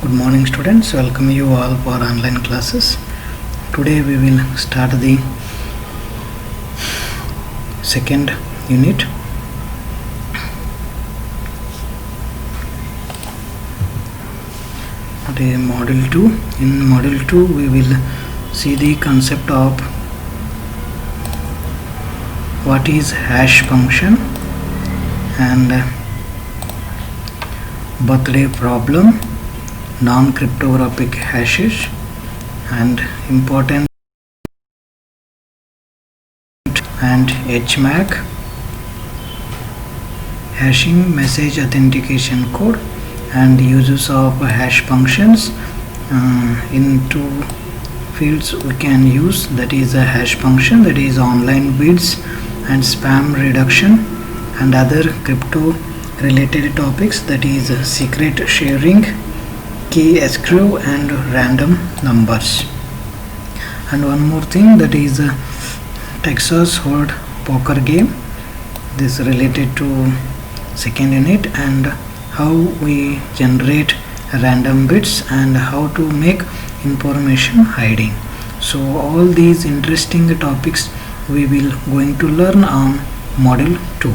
Good morning students, welcome you all for online classes. Today we will start the second unit. The module 2. In module 2 we will see the concept of what is hash function and birthday problem, non-cryptographic hashes and important and HMAC, hashing message authentication code, and uses of hash functions. In two fields we can use, that is a hash function, that is online bids and spam reduction, and other crypto related topics, that is secret sharing, key escrow and random numbers. And one more thing, that is Texas Hold poker game. This related to second unit, and how we generate random bits and how to make information hiding. So all these interesting topics we will going to learn on module 2.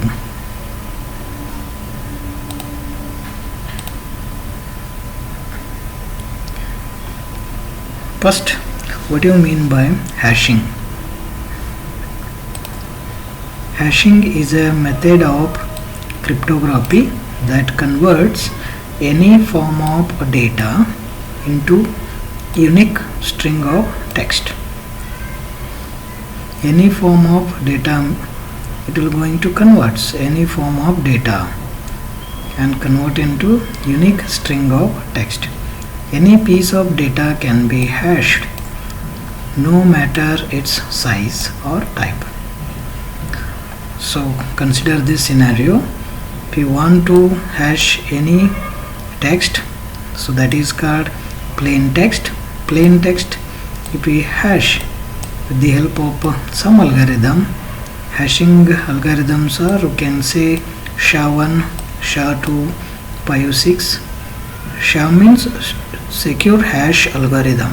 First, what do you mean by hashing? Hashing is a method of cryptography that converts any form of data into unique string of text. Any form of data, it will going to convert any form of data and convert into unique string of text. Any piece of data can be hashed no matter its size or type. So consider this scenario. If you want to hash any text, so that is called plain text. Plain text, if we hash with the help of some algorithm, hashing algorithms are, you can say SHA-1, SHA-2, PIU6. SHA means secure hash algorithm,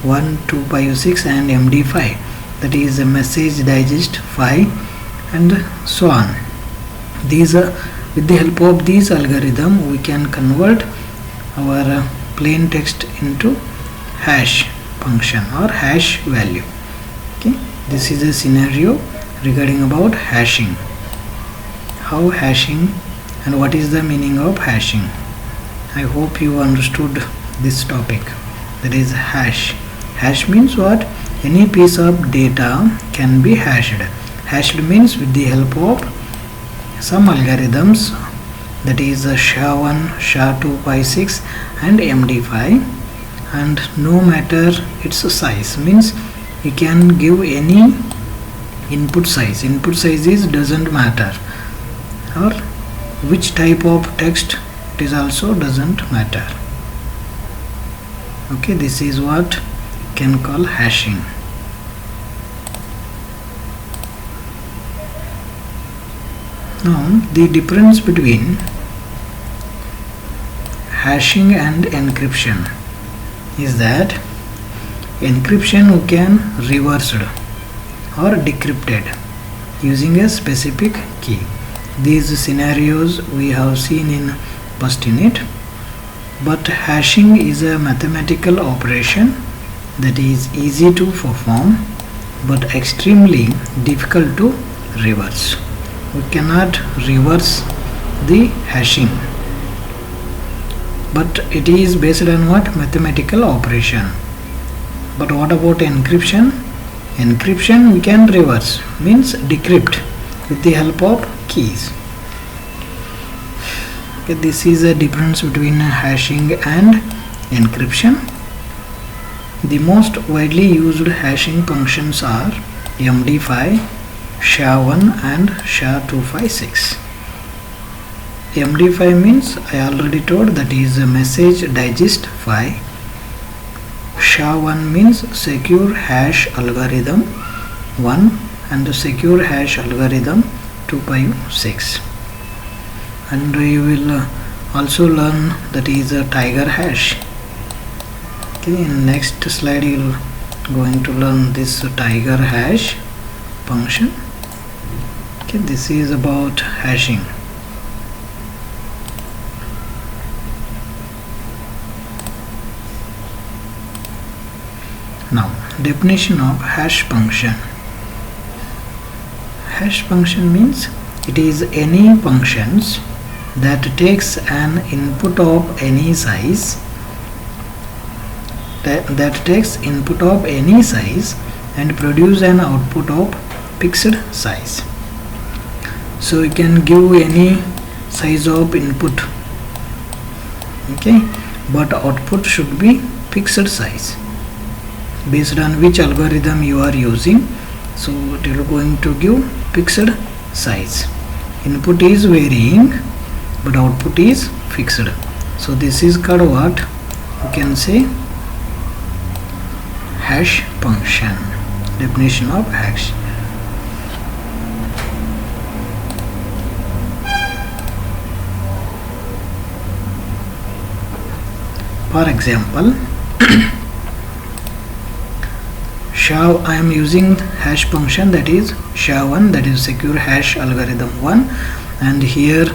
1, 2, PIU6 and MD5, that is a message digest 5, and so on. These are, with the help of these algorithm we can convert our plain text into hash function or hash value. Okay, this is a scenario regarding about hashing. How hashing and what is the meaning of hashing. I hope you understood this topic, that is hash. Hash means what? Any piece of data can be hashed. Hashed means with the help of some algorithms, that is SHA-1, SHA-2, PIU6 and MD5, and no matter its size, means you can give any input size. Input size is doesn't matter, or which type of text it is also doesn't matter. Okay, this is what can call hashing. Now the difference between hashing and encryption is that encryption we can reversed or decrypted using a specific key. These scenarios we have seen in first unit. But hashing is a mathematical operation that is easy to perform but extremely difficult to reverse. We cannot reverse the hashing, but it is based on what? Mathematical operation. But what about encryption? Encryption we can reverse, means decrypt with the help of keys. Okay, this is a difference between hashing and encryption. The most widely used hashing functions are MD5, SHA-1 and SHA-256. MD5 means I already told, that is a message digest 5. SHA-1 means secure hash algorithm 1 and secure hash algorithm 256. And you will also learn that is a tiger hash. Okay, in next slide you'll going to learn this tiger hash function. Okay, this is about hashing. Now, definition of hash function. Hash function means it is any functions that takes an input of any size that takes input of any size and produce an output of fixed size. So you can give any size of input, okay, but output should be fixed size based on which algorithm you are using. So it will going to give fixed size. Input is varying but output is fixed. So this is called what you can say hash function. Definition of hash. For example, SHA, I am using hash function, that is SHA-1, that is secure hash algorithm 1, and here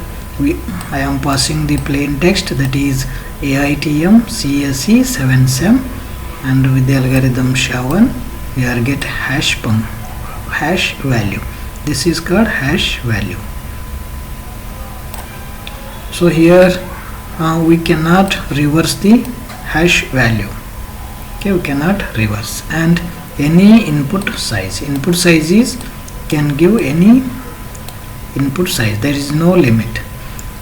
I am passing the plain text, that is AITM CSE 7SEM, and with the algorithm SHA-1 we are get hash value. This is called hash value. So here we cannot reverse the hash value. Okay, we cannot reverse. And any input size is can give any input size, there is no limit,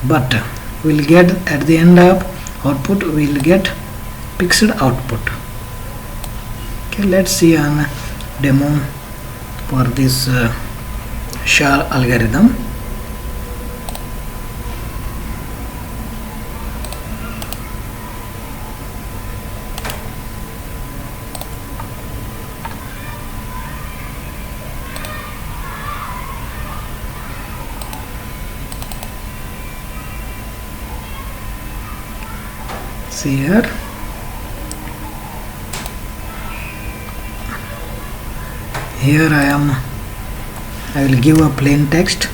but we'll get at the end of output we'll get fixed output. Okay, let's see an demo for this SHA algorithm. See here, I will give a plain text,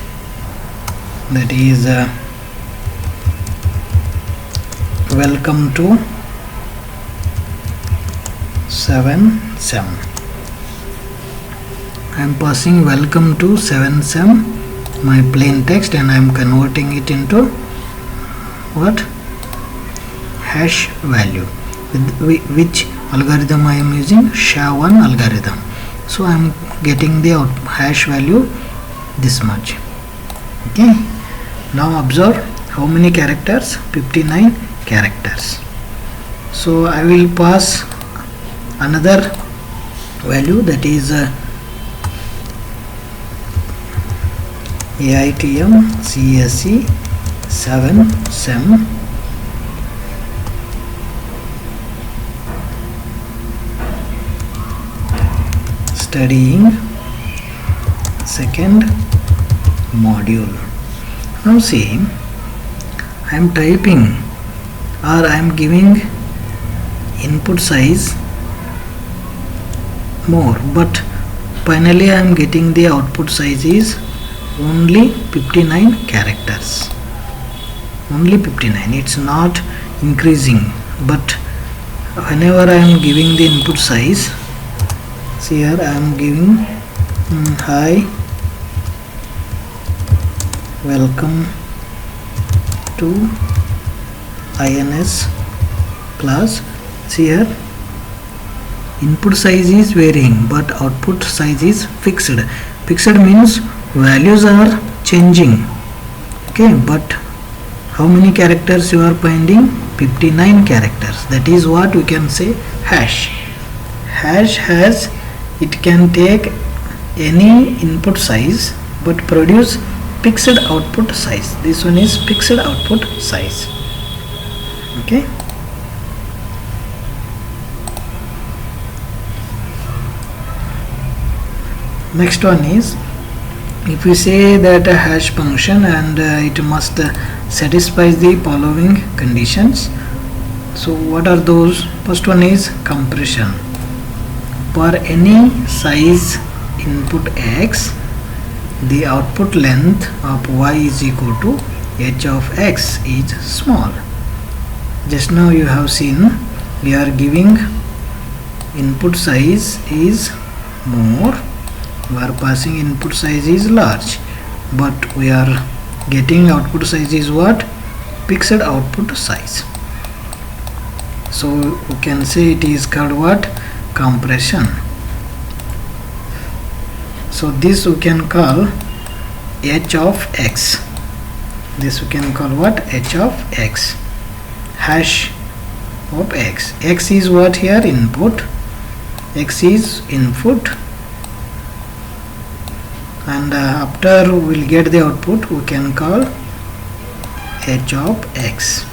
that is welcome to 7SEM. I am passing welcome to 7SEM my plain text, and I am converting it into what? Hash value. With which algorithm I am using? SHA-1 algorithm. So I am getting the hash value this much. Okay, now observe how many characters? 59 characters. So I will pass another value, that is AITM CSE 7SEM studying second module. Now see, I am typing or I am giving input size more, but finally I am getting the output size is only 59 characters. Only 59. It's not increasing, but whenever I am giving the input size, see here I am giving hi, welcome to INS class. See here, input size is varying but output size is fixed. Fixed means values are changing, okay, but how many characters you are finding? 59 characters. That is what we can say hash. Hash has, it can take any input size but produce fixed output size. This one is fixed output size. Okay, next one is, if we say that a hash function and it must satisfy the following conditions. So what are those? First one is compression. For any size input x, the output length of y is equal to h of x is small. Just now you have seen we are giving input size is more, we are passing input size is large, but we are getting output size is what? Fixed output size. So we can say it is called what? Compression. So this we can call h of x. This we can call what? H of x. Hash of x. X is what here? Input. X is input, and after we will get the output, we can call h of x.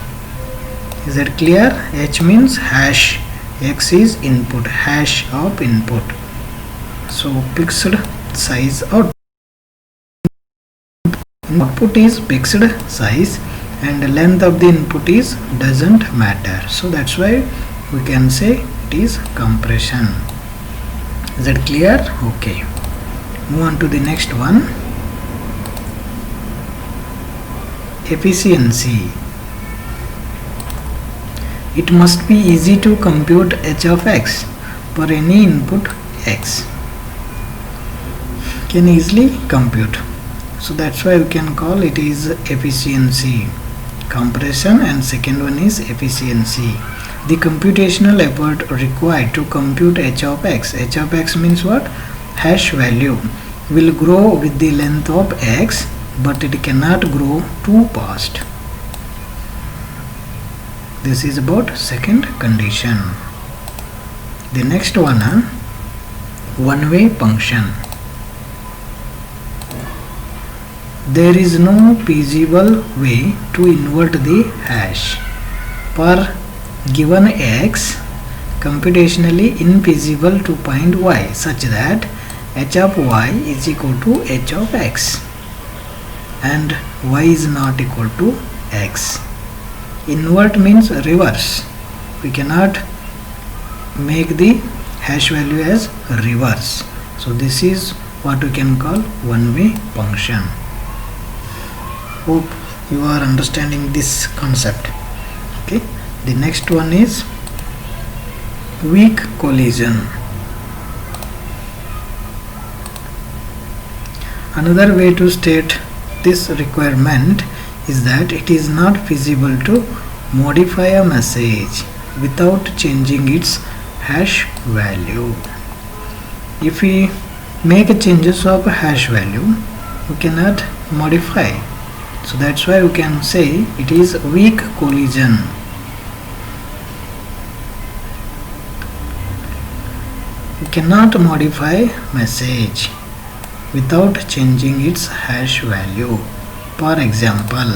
Is that clear? H means hash, x is input, hash of input. So fixed size output is fixed size, and length of the input is doesn't matter. So that's why we can say it is compression. Is that clear? Okay. Move on to the next one. Efficiency. It must be easy to compute h of x for any input x. Can easily compute. So that's why we can call it is efficiency. Compression, and second one is efficiency. The computational effort required to compute h of x. H of x means what? Hash value will grow with the length of x, but it cannot grow too fast. This is about second condition. The next one, one-way function. There is no feasible way to invert the hash. For given x, computationally infeasible to find y such that h of y is equal to h of x and y is not equal to x. Invert means reverse. We cannot make the hash value as reverse. So this is what we can call one-way function. Hope you are understanding this concept. Okay. The next one is weak collision. Another way to state this requirement is that it is not feasible to modify a message without changing its hash value. If we make changes of hash value, we cannot modify. So that's why we can say it is weak collision. We cannot modify message without changing its hash value. For example,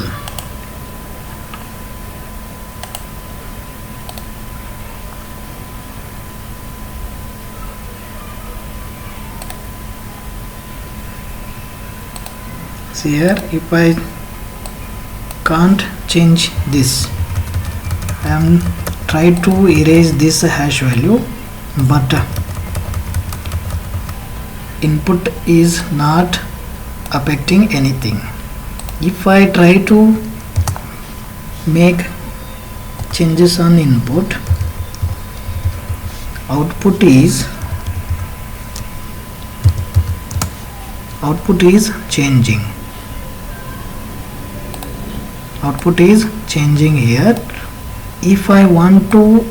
see here, if I can't change this, I am trying to erase this hash value, but input is not affecting anything. If I try to make changes on input, output is changing. Output is changing here. If I want to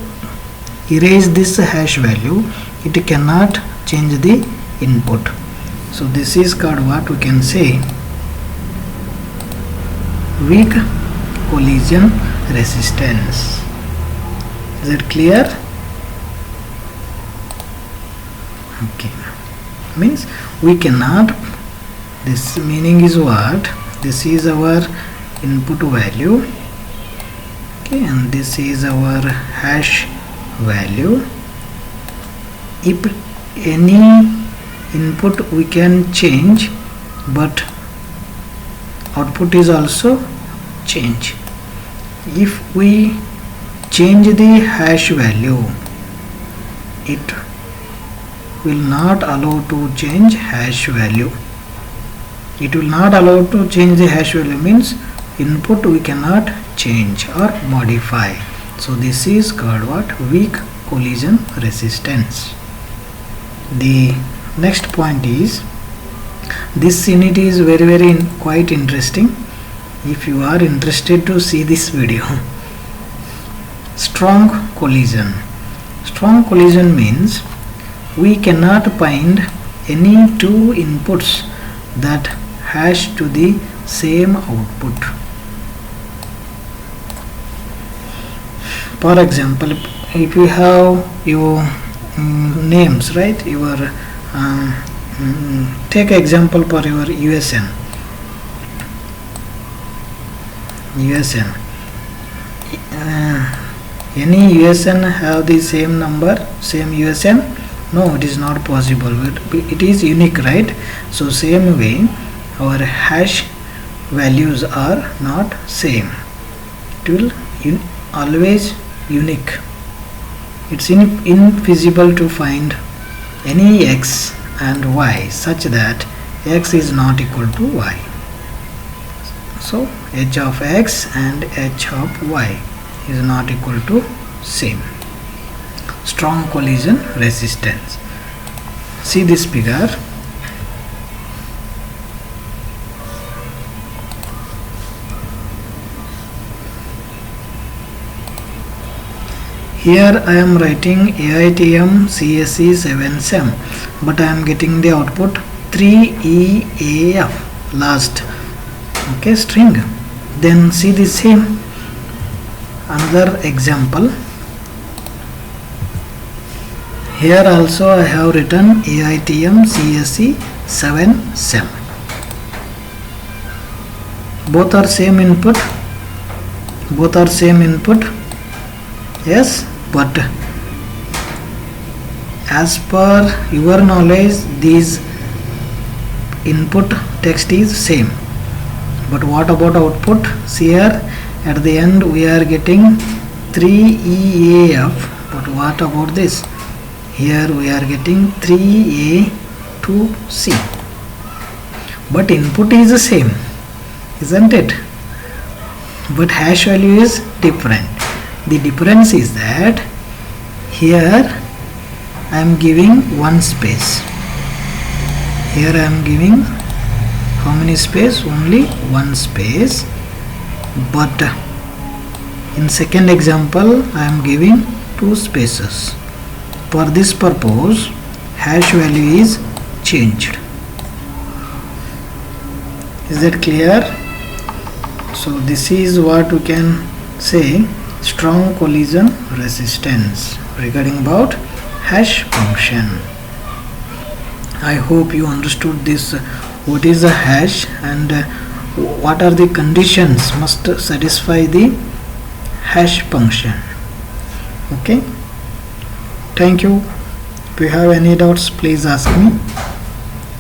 erase this hash value, it cannot change the input. So this is called what we can say weak collision resistance. Is it clear? Okay, means we cannot, this meaning is what? This is our input value, okay, and this is our hash value. If any input we can change, but output is also change. If we change the hash value. It will not allow to change hash value. It will not allow to change the hash value means input we cannot change or modify. So this is called what? Weak collision resistance. The next point is, this unit is very quite interesting. If you are interested to see this video. Strong collision. Strong collision means we cannot find any two inputs that hash to the same output. For example, if you have your names, right, your take example for your USN. Any USN have the same number, same USN? No, it is not possible. It is unique, right? So same way our hash values are not same. It will always unique. It's infeasible to find any x and y such that x is not equal to y. So h of x and h of y is not equal to same. Strong collision resistance. See this figure. Here I am writing AITM CSE 7SEM, but I am getting the output 3EAF last, okay, string. Then see the same another example. Here also I have written AITM CSE 7SEM. Both are same input. Yes, but as per your knowledge these input text is same, but what about output? See here at the end we are getting 3EAF, but what about this? Here we are getting 3A2C, but input is the same, isn't it? But hash value is different. The difference is that here I am giving one space. Here I am giving how many space? Only one space. But in second example I am giving two spaces. For this purpose hash value is changed. Is that clear? So this is what we can say strong collision resistance regarding about hash function. I hope you understood this, what is a hash and what are the conditions must satisfy the hash function. Okay, thank you. If you have any doubts please ask me,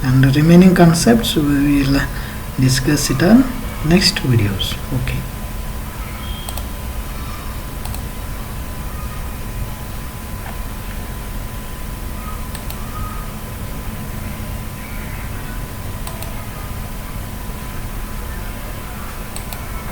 and the remaining concepts we will discuss it on next videos. Okay.